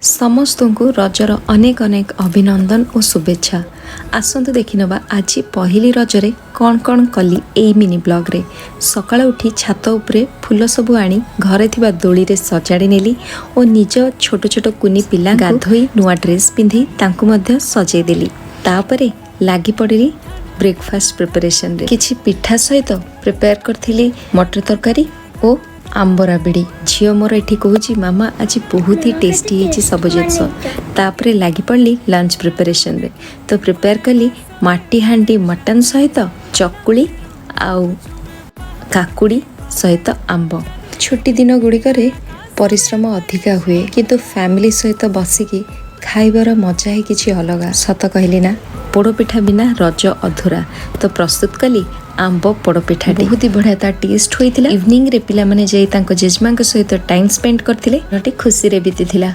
समस्त को रजर अनेक अनेक अभिनंदन और शुभेच्छा। आसतु देखिनवा आज पहली रजरे कौन कौन कली ए मिनी ब्लॉग रे। सकाळ उठी छात उपरे फूल सबु आनी घरे थिबा दोली रे सजाड़ी नेली और निज छोट छोट कुनी पिला गाधोई नुआ ड्रेस पिंधि तांकु मध्य सजाई देली। तापरे लागी पड़िली ब्रेकफास्ट प्रिपरेशन रे। किछि पिठा सहित प्रिपेयर करथिली मटर तरकारी और आंबरा बिड़ी। झील मोर ये कहूँ मामा आज बहुत ही टेस्टी है सब जिनस। तापरे लगी पड़ी लंच प्रिपरेशन रे। तो प्रिपेयर कली माटी हांडी मटन सहित चकुली आउ काकुड़ी सहित आंब। छुट्टी दिन गुड़िक परिश्रम अधिका हुए किंतु फैमिली सहित बसिकी खाइबार मजा ही किसी अलग। सत कहली ना पोड़पिठा बिना रज अधूरा। तो प्रस्तुत कली आंब पोड़पिठा बहुत ही बढ़िया ता टेस्ट होइतिला। इवनिंग रे पिला माने जेई तांको जेजमा सहित टाइम स्पेंड करथिले। खुशी रे बीती थिला।